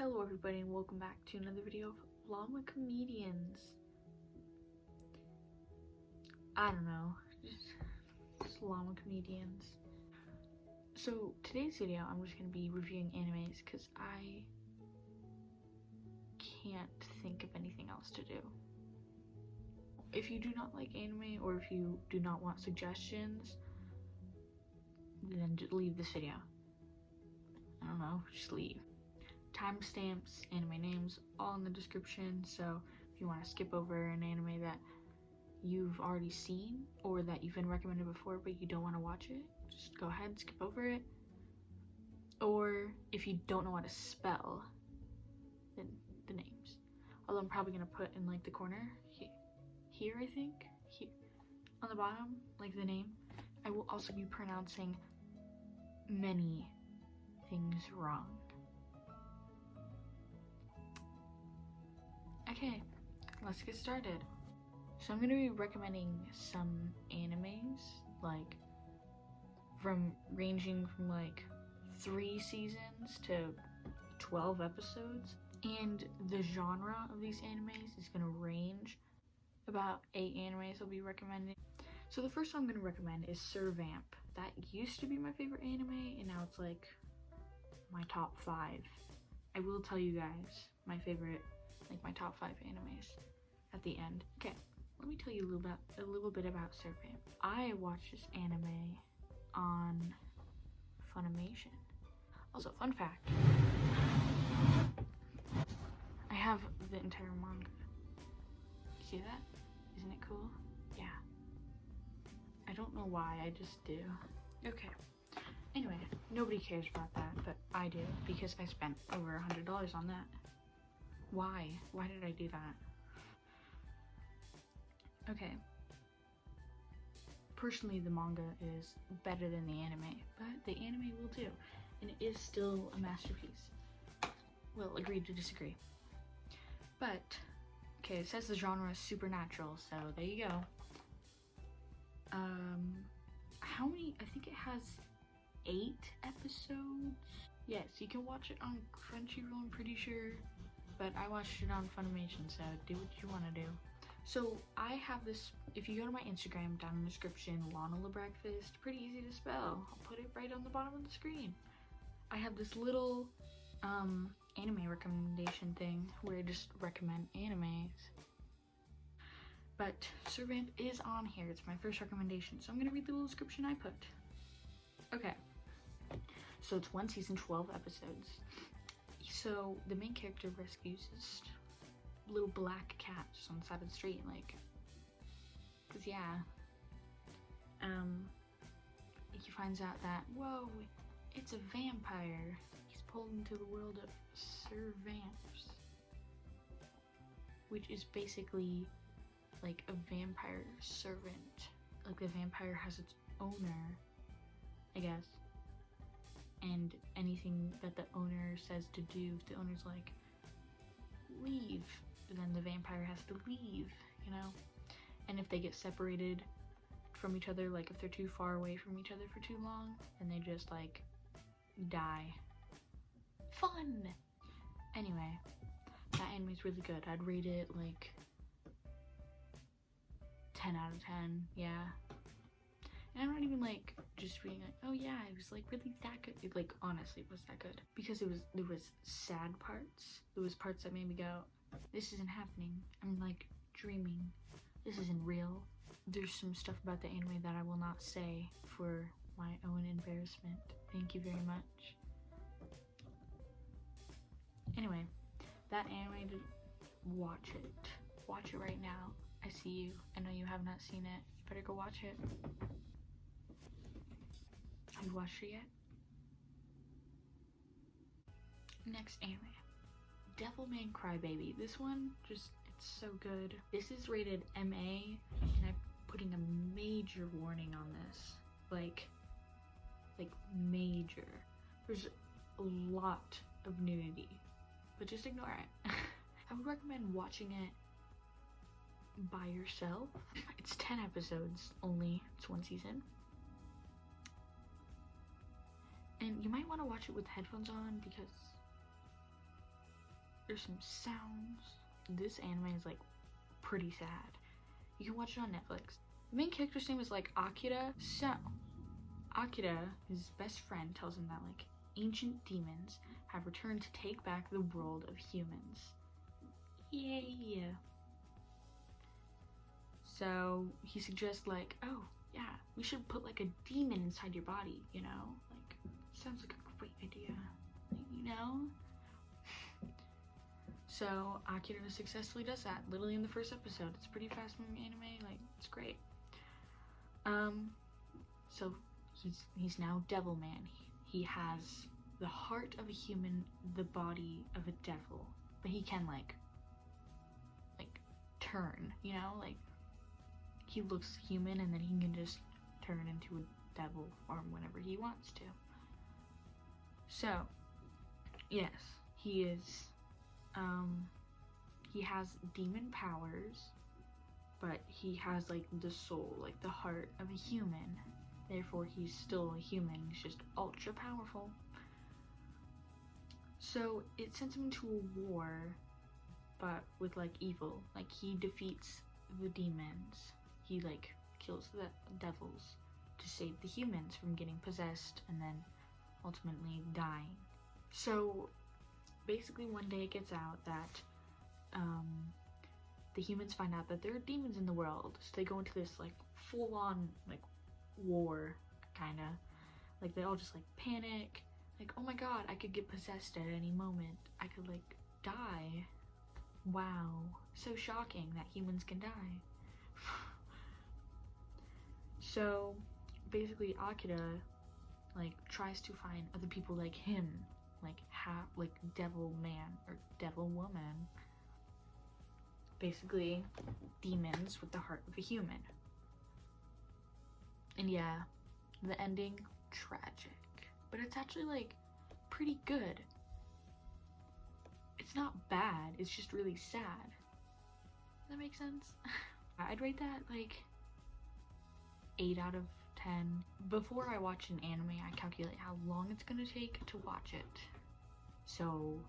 Hello everybody and welcome back to another video of Llama Comedians. I don't know, just Llama Comedians. So today's video I'm just going to be reviewing animes because I can't think of anything else to do. If you do not like anime or if you do not want suggestions, then just leave this video. I don't know, just leave. Timestamps, anime names, all in the description, so if you want to skip over an anime that you've already seen or that you've been recommended before but you don't want to watch it, just go ahead and skip over it. Or if you don't know how to spell then the names, although I'm probably going to put in like the corner here I think, here on the bottom, like the name. I will also be pronouncing many things wrong. Okay, let's get started. So I'm going to be recommending some animes, like ranging from like 3 seasons to 12 episodes, and the genre of these animes is going to range. About 8 animes I'll be recommending. So the first one I'm going to recommend is Vamp. That used to be my favorite anime and now it's like my top 5. I will tell you guys my favorite, like my top 5 animes at the end. Okay, let me tell you a little bit about Vamp. I watched this anime on Funimation. Also, fun fact, I have the entire manga. See that? Isn't it cool? Yeah. I don't know why, I just do. Okay. Anyway, nobody cares about that, but I do because I spent over $100 on that. Why? Why did I do that? Okay. Personally, the manga is better than the anime, but the anime will do, and it is still a masterpiece. Well, agree to disagree. But okay, it says the genre is supernatural, so there you go. How many? I think it has 8 episodes. Yes, you can watch it on Crunchyroll, I'm pretty sure, but I watched it on Funimation, so do what you want to do. So I have this, if you go to my Instagram, down in the description, Lana La Breakfast, pretty easy to spell. I'll put it right on the bottom of the screen. I have this little anime recommendation thing where I just recommend animes. But Vamp is on here. It's my first recommendation, so I'm gonna read the little description I put. Okay, so it's 1 season, 12 episodes. So the main character rescues this little black cat just on the side of the street, like, cause yeah. He finds out that, whoa, it's a vampire. He's pulled into the world of Vamps, which is basically like a vampire servant. Like the vampire has its owner, I guess, and anything that the owner says to do, if the owner's like, leave, then the vampire has to leave, you know? And if they get separated from each other, like if they're too far away from each other for too long, then they just like die. Fun! Anyway, that anime is really good. I'd rate it like 10 out of 10, yeah. And I'm not even like just being like, oh yeah, it was like really that good. It, like, honestly, it was that good because there was sad parts. There was parts that made me go, this isn't happening. I'm like dreaming. This isn't real. There's some stuff about the anime that I will not say for my own embarrassment. Thank you very much. Anyway, that anime, watch it. Watch it right now. I see you. I know you have not seen it. You better go watch it. Have you watched it yet? Next anime, Devilman Crybaby. This one, just, it's so good. This is rated MA, and I'm putting a major warning on this. Like major. There's a lot of nudity, but just ignore it. I would recommend watching it by yourself. It's 10 episodes only. It's 1 season. And you might want to watch it with headphones on because There's some sounds. This anime is like pretty sad. You can watch it on Netflix. The main character's name is like Akira. So Akira, his best friend, tells him that like ancient demons have returned to take back the world of humans. Yay! So he suggests like, oh yeah, we should put like a demon inside your body, you know? Like, sounds like a great idea, you know? So Akira successfully does that, literally in the first episode. It's pretty fast moving anime, like, it's great. So he's now Devil Man. He has the heart of a human, the body of a devil, but he can like turn, you know, like he looks human and then he can just turn into a devil form whenever he wants to. So yes, he has demon powers, but he has like the soul, like the heart of a human. Therefore, he's still a human. He's just ultra powerful. So it sends him into a war, but with like evil. Like he defeats the demons. He like kills the devils to save the humans from getting possessed and then ultimately dying. So basically one day it gets out that the humans find out that there are demons in the world. So they go into this like full-on like war, kinda. Like they all just like panic. Like, oh my god, I could get possessed at any moment. I could like die. Wow. So shocking that humans can die. So basically Akira like tries to find other people like him, like devil man or devil woman. Basically demons with the heart of a human. And yeah, the ending, tragic. But it's actually like pretty good. It's not bad, it's just really sad. Does that make sense? I'd rate that like 8 out of 10. Before I watch an anime, I calculate how long it's gonna take to watch it, so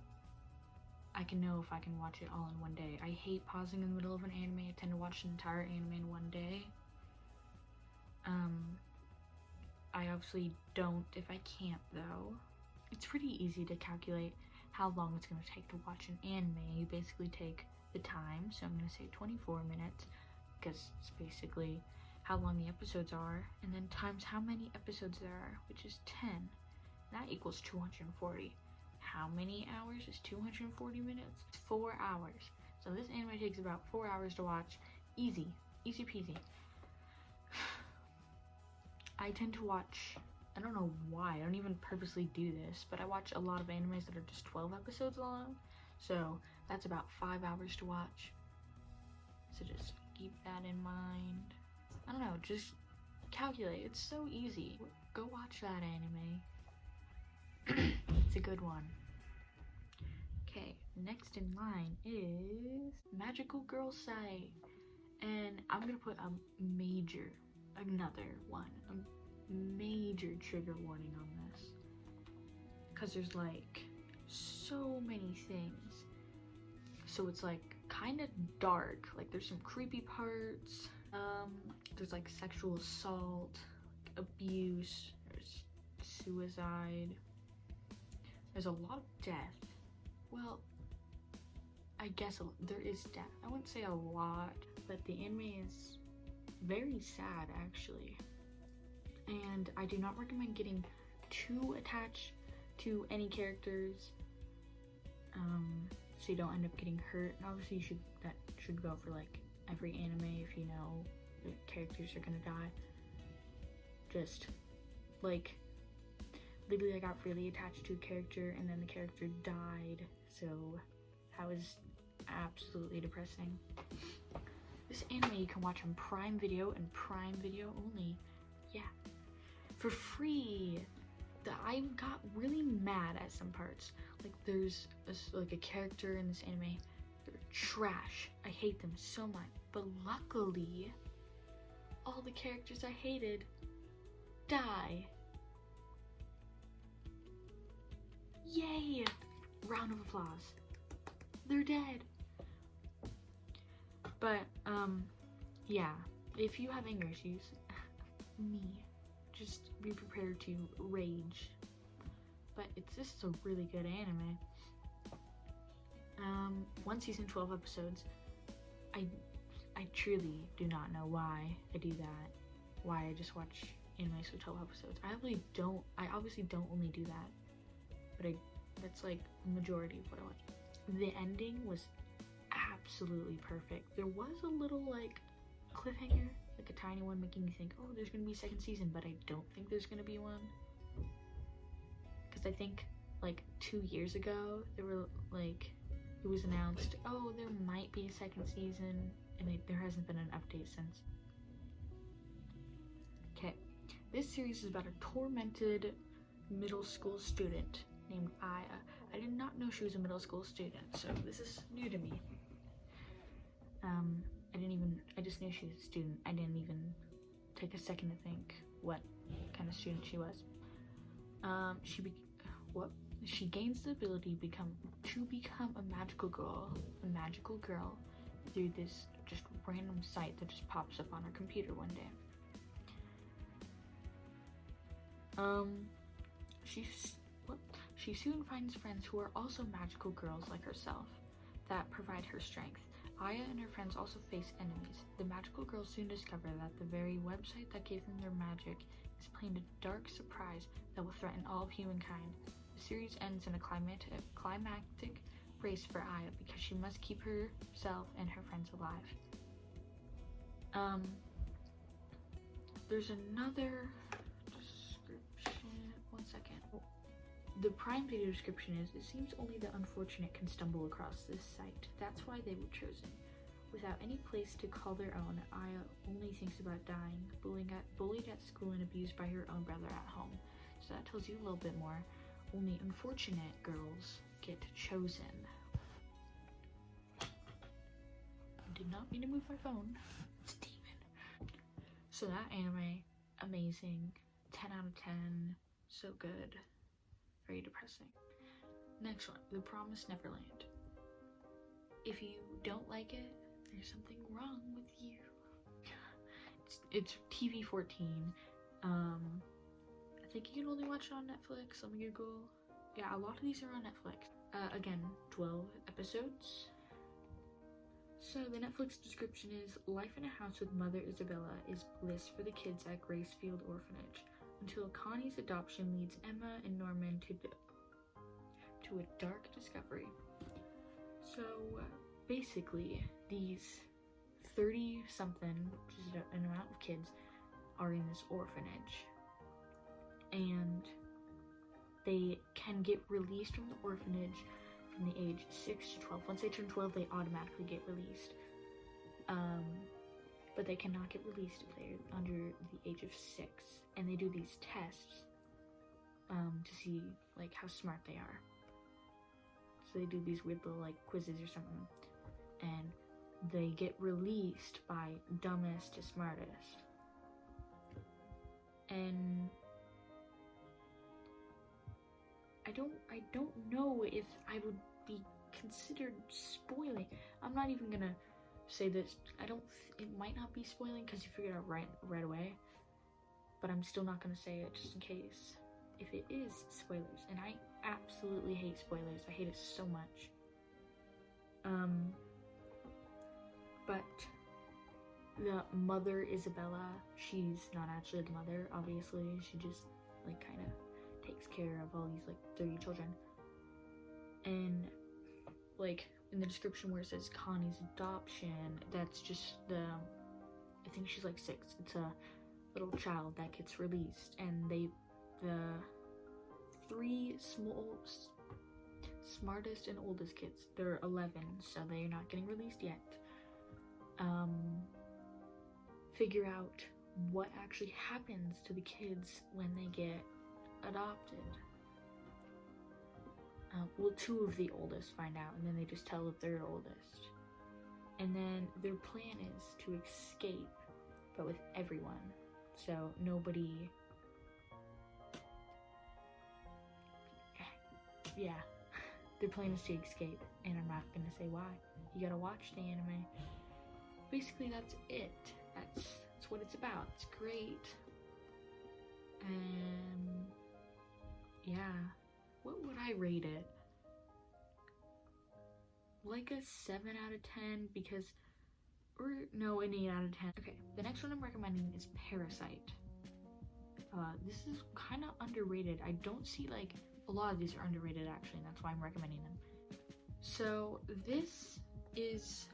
I can know if I can watch it all in one day. I hate pausing in the middle of an anime. I tend to watch an entire anime in one day. I obviously don't if I can't though. It's pretty easy to calculate how long it's gonna take to watch an anime. You basically take the time, so I'm gonna say 24 minutes, because it's basically how long the episodes are, and then times how many episodes there are, which is 10. That equals 240. How many hours is 240 minutes? It's 4 hours. So this anime takes about 4 hours to watch. Easy peasy. I tend to watch, I don't know why, I don't even purposely do this, but I watch a lot of animes that are just 12 episodes long, so that's about 5 hours to watch. So just keep that in mind. I don't know, just calculate. It's so easy. Go watch that anime. It's a good one. Okay, next in line is Magical Girl Sai. And I'm gonna put another one, a major trigger warning on this, because there's like so many things. So it's like kind of dark, like there's some creepy parts, there's like sexual assault, like abuse, there's suicide, there's a lot of death. Well, I guess there is death. I wouldn't say a lot, but the anime is very sad actually, and I do not recommend getting too attached to any characters, so you don't end up getting hurt. And obviously that should go for like every anime. If you know the characters are gonna die, just like literally I got really attached to a character and then the character died, so that was absolutely depressing. This anime you can watch on Prime Video and Prime Video only. Yeah, for free. I got really mad at some parts. Like there's like a character in this anime. They're trash. I hate them so much. But luckily, all the characters I hated die. Yay! Round of applause. they're dead. But, yeah, if you have anger issues, me, just be prepared to rage. But this is a really good anime. One season, 12 episodes. I truly do not know why I do that. Why I just watch animes with 12 episodes. I obviously don't only do that. But that's like the majority of what I watch. The ending was absolutely perfect. There was a little like cliffhanger, like a tiny one, making you think, oh, there's gonna be a second season, but I don't think there's gonna be one. Because I think like 2 years ago, there were like, it was announced, oh, there might be a second season, and there hasn't been an update since. Okay, this series is about a tormented middle school student named Aya. I did not know she was a middle school student, so this is new to me. I just knew she was a student. I didn't even take a second to think what kind of student she was. She gains the ability to become a magical girl through this just random site that just pops up on her computer one day. She soon finds friends who are also magical girls like herself that provide her strength. Aya and her friends also face enemies. The magical girls soon discover that the very website that gave them their magic is playing a dark surprise that will threaten all of humankind. The series ends in a climactic race for Aya because she must keep herself and her friends alive. There's another description. 1 second. The Prime Video description is, it seems only the unfortunate can stumble across this site. That's why they were chosen. Without any place to call their own, Aya only thinks about dying, bullied at school and abused by her own brother at home. So that tells you a little bit more. Only unfortunate girls get chosen. I did not mean to move my phone. It's a demon. So that anime, amazing. 10 out of 10. So good. Very depressing. Next one, The Promised Neverland. If you don't like it, there's something wrong with you. It's TV 14. I think you can only watch it on Netflix. Let me Google. Yeah, a lot of these are on Netflix. Again, 12 episodes. So the Netflix description is, life in a house with Mother Isabella is bliss for the kids at Gracefield Orphanage, until Connie's adoption leads Emma and Norman to a dark discovery. So basically, these 30-something, which is an amount of kids, are in this orphanage. And they can get released from the orphanage from the age 6 to 12. Once they turn 12, they automatically get released. But they cannot get released if they're under the age of 6. And they do these tests to see like how smart they are. So they do these weird little like quizzes or something, and they get released by dumbest to smartest. And I don't know if I would be considered spoiling. I'm not even gonna say this. It might not be spoiling because you figured out right away. But I'm still not gonna say it just in case. If it is spoilers, and I absolutely hate spoilers. I hate it so much. But the mother Isabella, she's not actually the mother, obviously. She just like kind of takes care of all these like 30 children. And like in the description where it says Connie's adoption, that's just I think she's like 6. It's a little child that gets released, and the 3 smartest and oldest kids, they're 11, so they're not getting released yet, figure out what actually happens to the kids when they get adopted. Well, 2 of the oldest find out, and then they just tell the 3rd oldest. And then their plan is to escape, but with everyone. So nobody... Yeah. their plan is to escape, and I'm not gonna say why. You gotta watch the anime. Basically, that's it. That's what it's about. It's great. And yeah, what would I rate it? Like a 7 out of 10 because, or no, an 8 out of 10. Okay, the next one I'm recommending is Parasite. This is kind of underrated. I don't see, like, a lot of these are underrated actually, and that's why I'm recommending them. So this is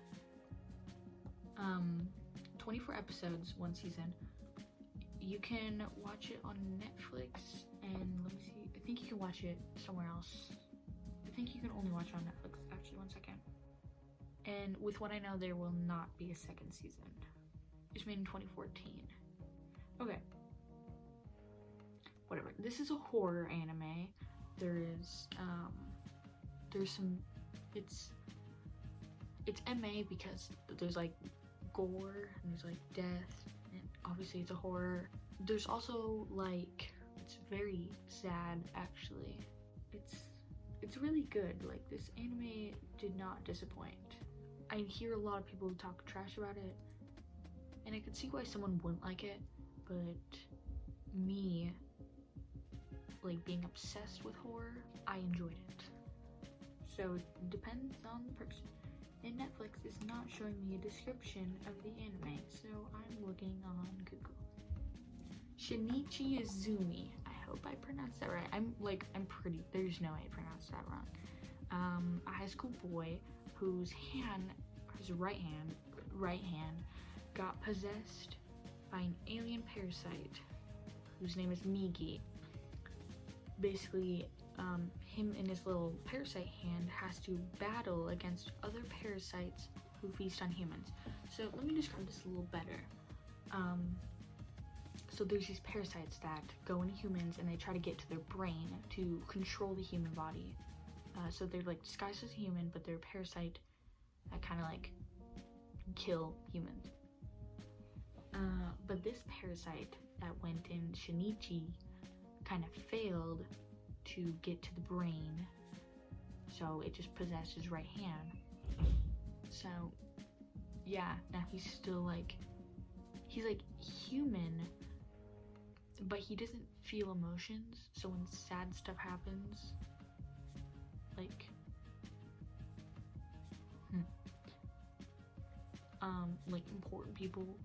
24 episodes, one season. You can watch it on Netflix, and let me see, I think you can watch it somewhere else. I think you can only watch it on Netflix, actually, one second. And with what I know, there will not be a second season. It's made in 2014. Okay. Whatever. This is a horror anime. There's some, it's MA because there's like gore and there's like death, and obviously it's a horror. There's also like, it's very sad actually. It's really good. Like, this anime did not disappoint. I hear a lot of people talk trash about it, and I could see why someone wouldn't like it, but me, like, being obsessed with horror, I enjoyed it. So it depends on the person. And Netflix is not showing me a description of the anime, so I'm looking on Google. Shinichi Izumi. I hope I pronounced that right. I'm pretty, there's no way I pronounced that wrong. A high school boy whose right hand got possessed by an alien parasite whose name is Migi. Basically, him and his little parasite hand has to battle against other parasites who feast on humans. So let me describe this a little better. So there's these parasites that go into humans and they try to get to their brain to control the human body. So they're like disguised as a human, but they're a parasite that kind of like kill humans. But this parasite that went in Shinichi kind of failed to get to the brain, so it just possessed his right hand. So yeah, now he's still like, he's like human, but he doesn't feel emotions. So when sad stuff happens, like important people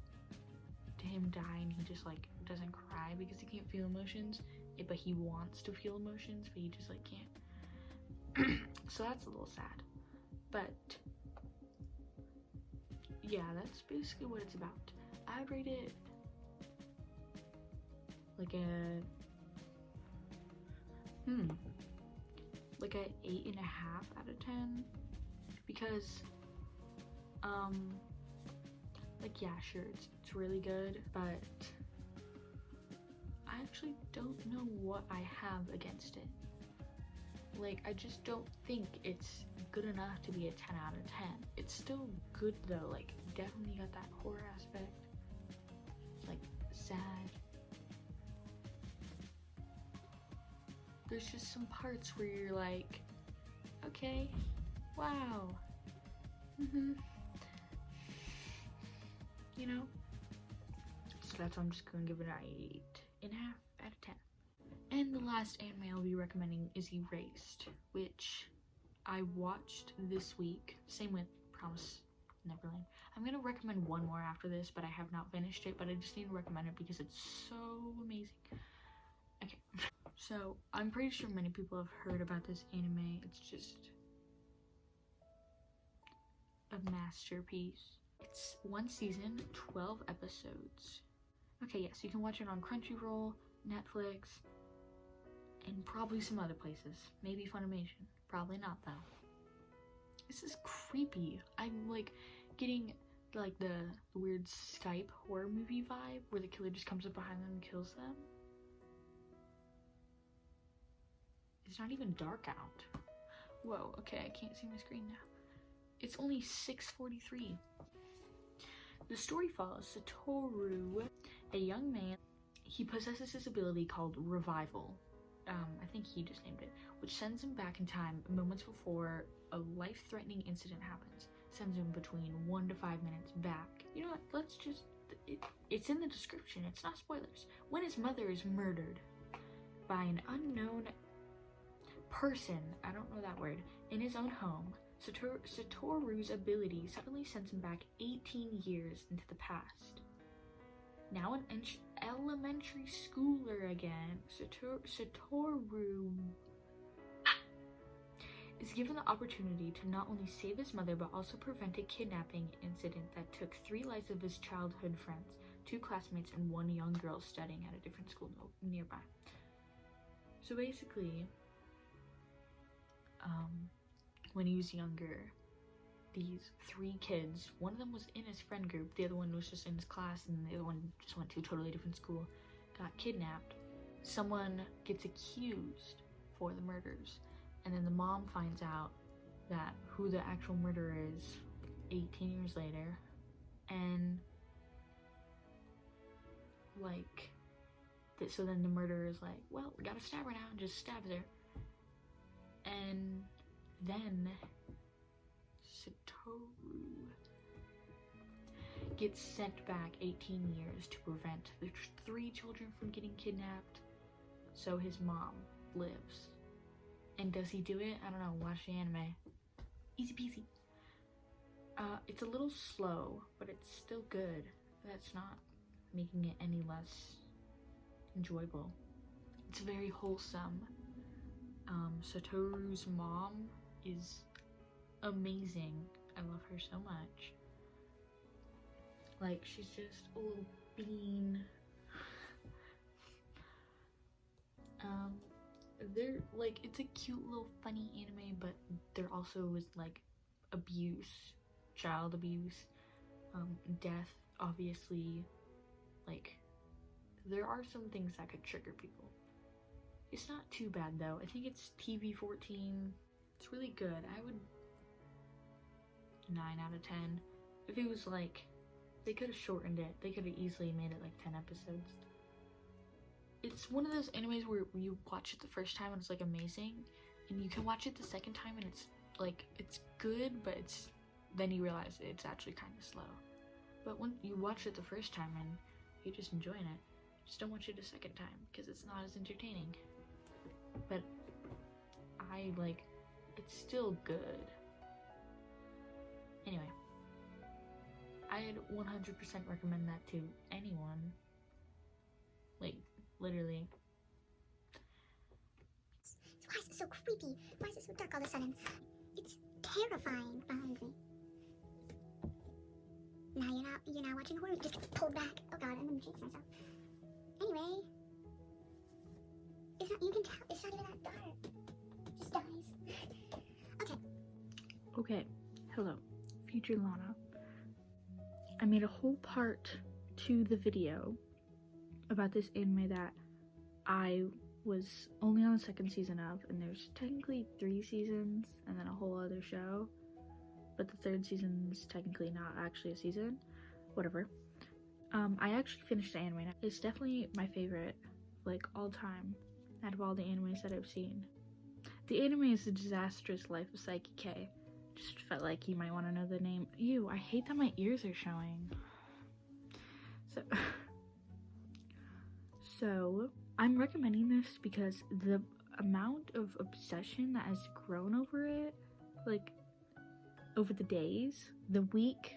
to him die, and he just like doesn't cry because he can't feel emotions, but he wants to feel emotions, but he just like can't. So that's a little sad, but yeah, that's basically what it's about. I'd rate it like a 8.5 out of 10, because like, yeah, sure, it's really good, but I actually don't know what I have against it. Like, I just don't think it's good enough to be a 10 out of 10. It's still good though, like, definitely got that horror aspect, like, sad. There's just some parts where you're like, okay, wow, you know? So that's why I'm just gonna give it an 8.5 out of 10. And the last anime I'll be recommending is Erased, which I watched this week. Same with Promise Neverland. I'm gonna recommend one more after this, but I have not finished it, but I just need to recommend it because it's so amazing. Okay, so I'm pretty sure many people have heard about this anime. It's just a masterpiece. It's one season, 12 episodes. Okay, yes, you can watch it on Crunchyroll, Netflix, and probably some other places. Maybe Funimation. Probably not though. This is creepy. I'm like getting like the weird Skype horror movie vibe where the killer just comes up behind them and kills them. It's not even dark out. Whoa, okay, I can't see my screen now. It's only 6:43. The story follows Satoru, a young man. He possesses this ability called Revival. I think he just named it, which sends him back in time moments before a life-threatening incident happens. Sends him between 1 to 5 minutes back. You know what, let's just, it's in the description, it's not spoilers. When his mother is murdered by an unknown person, I don't know that word, in his own home, Satoru's ability suddenly sends him back 18 years into the past. Now an elementary schooler again, Satoru is given the opportunity to not only save his mother but also prevent a kidnapping incident that took 3 lives of his childhood friends, 2 classmates, and 1 young girl studying at a different school nearby. So basically, when he was younger, these 3 kids, one of them was in his friend group, the other one was just in his class, and the other one just went to a totally different school, got kidnapped. Someone gets accused for the murders, and then the mom finds out that who the actual murderer is 18 years later, and like, so then the murderer is like, well, we gotta stab her now, and just stabs her. And then Satoru gets sent back 18 years to prevent the 3 children from getting kidnapped, so his mom lives. And does he do it? I don't know, watch the anime. Easy peasy. It's a little slow, but it's still good. That's not making it any less enjoyable. It's very wholesome. Satoru's mom is amazing. I love her so much. Like, she's just a little bean. They're like, it's a cute little funny anime, but there also is like abuse, child abuse, death, obviously. Like, there are some things that could trigger people. It's not too bad though. I think it's TV 14. It's really good. I would 9 out of 10. If it was like, they could have shortened it. They could have easily made it like 10 episodes. It's one of those animes where you watch it the first time and it's like amazing, and you can watch it the second time and it's like, it's good, but it's, then you realize it's actually kind of slow. But when you watch it the first time and you're just enjoying it, just don't watch it a second time because it's not as entertaining. But I like, it's still good. Anyway, I'd 100% recommend that to anyone. Like, literally. Why is it so creepy? Why is it so dark all of a sudden? It's terrifying behind me. Now you're not watching horror. Just pull back. Oh god, I'm gonna jinx myself. Anyway, it's not, you can tell, it's not even that dark. It just dies. Okay, hello, future Lana. I made a whole part to the video about this anime that I was only on the 2nd season of, and there's technically 3 seasons and then a whole other show, but the 3rd season is technically not actually a season. Whatever. I actually finished the anime. It's definitely my favorite, like, all time out of all the animes that I've seen. The anime is The Disastrous Life of Psyche K. Just felt like you might want to know the name. Ew, I hate that my ears are showing. So I'm recommending this because the amount of obsession that has grown over it, like, over the days, the week,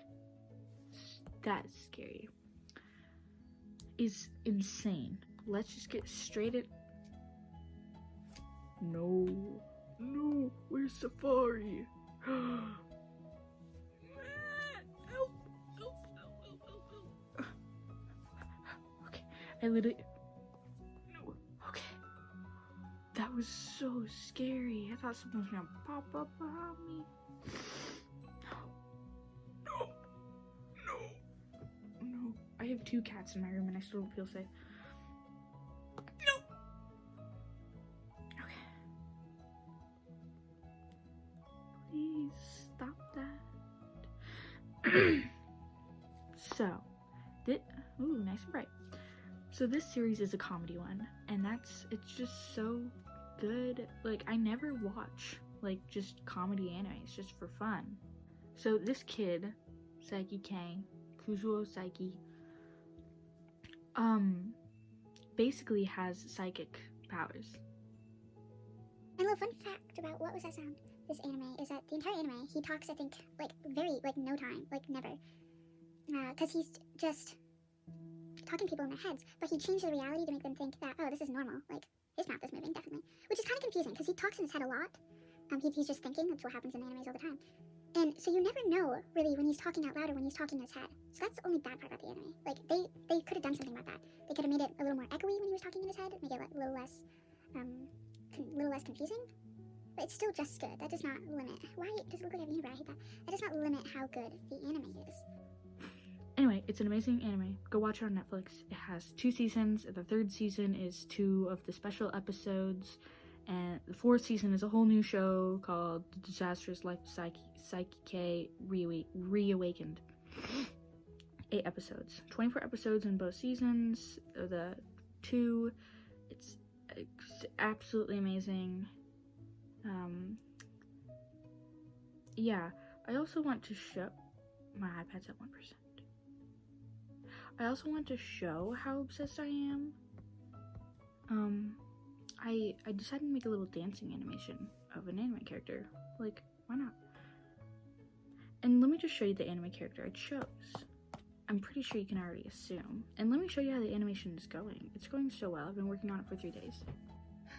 that's scary, is insane. Let's just get straight at... No, where's Safari? Okay, I literally... No, okay. That was so scary. I thought someone was gonna pop up behind me. No. I have 2 cats in my room and I still don't feel safe. No. Okay. Please stop that. So, ooh, nice and bright. So this series is a comedy one, and it's just so good. Like, I never watch like just comedy animes just for fun. So this kid, Saiki K, Kuzuo Saiki, basically has psychic powers. And a little fun fact about what was that sound? This anime is that the entire anime he talks, I think, like very like no time, like never, because he's just talking to people in their heads, but he changed the reality to make them think that, oh, this is normal, like his mouth is moving, definitely, which is kind of confusing because he talks in his head a lot. He's just thinking. That's what happens in animes all the time. And so you never know, really, when he's talking out loud or when he's talking in his head. So that's the only bad part about the anime. Like, they could have done something about that. They could have made it a little more echoey when he was talking in his head, make it a little less confusing. But it's still just good. That does not limit. Why does it look like I have unibrow? I hate that. That does not limit how good the anime is. Anyway, it's an amazing anime. Go watch it on Netflix. It has 2 seasons. The 3rd season is 2 of the special episodes. And the 4th season is a whole new show called The Disastrous Life of Saiki K Reawakened. 8 episodes. 24 episodes in both seasons. The 2, it's absolutely amazing. Yeah, I also want to show... My iPad's at 1%. I also want to show how obsessed I am. I decided to make a little dancing animation of an anime character. Like, why not? And let me just show you the anime character I chose. I'm pretty sure you can already assume. And let me show you how the animation is going. It's going so well. I've been working on it for 3 days.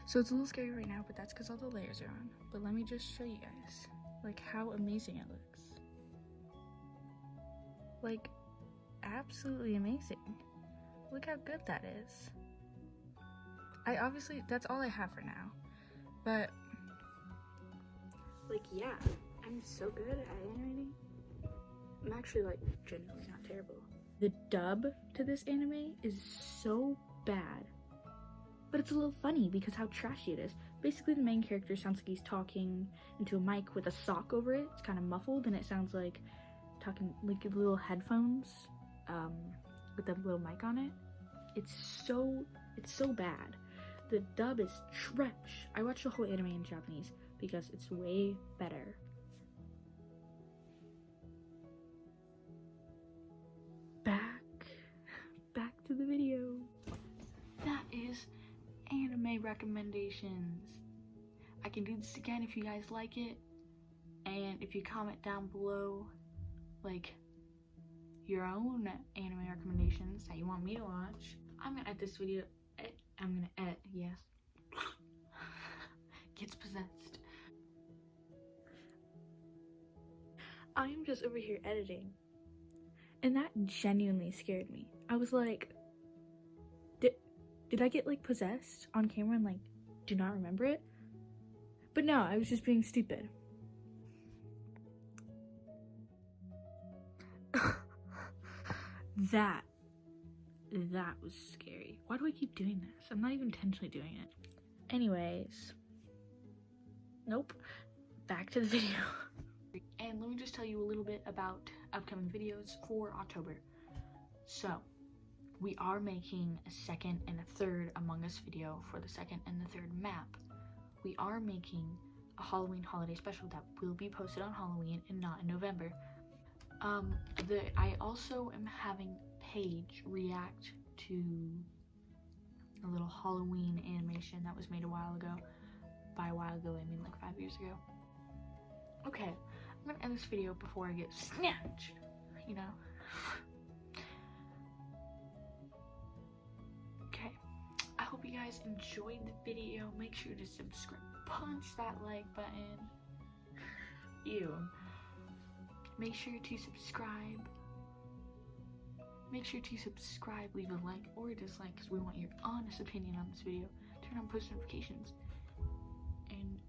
So it's a little scary right now, but that's because all the layers are on. But let me just show you guys, like, how amazing it looks. Like, absolutely amazing. Look how good that is. That's all I have for now. But, like, yeah, I'm so good at animating. I'm actually, like, genuinely not terrible. The dub to this anime is so bad. But it's a little funny because how trashy it is. Basically, the main character sounds like he's talking into a mic with a sock over it. It's kind of muffled, and it sounds like talking, like, little headphones, with a little mic on it. It's so bad. The dub is trash. I watched the whole anime in Japanese because it's way better. Back to the video. That is anime recommendations. I can do this again if you guys like it, and if you comment down below, like, your own anime recommendations that you want me to watch. I'm gonna edit this video. I'm gonna edit, yes. Gets possessed. I'm just over here editing, and that genuinely scared me. I was like, did I get, like, possessed on camera and, like, do not remember it? But no, I was just being stupid. That was scary. Why do I keep doing this? I'm not even intentionally doing it. Anyways, nope. Back to the video. And let me just tell you a little bit about upcoming videos for October. So, we are making a 2nd and a 3rd Among Us video for the 2nd and the 3rd map. We are making a Halloween holiday special that will be posted on Halloween and not in November. I also am having Paige react to a little Halloween animation that was made a while ago. By a while ago, I mean like 5 years ago. Okay, I'm gonna end this video before I get snatched, you know? Okay, I hope you guys enjoyed the video. Make sure to subscribe, punch that like button. Ew. Make sure to subscribe. Make sure to subscribe, leave a like or a dislike because we want your honest opinion on this video. Turn on post notifications. And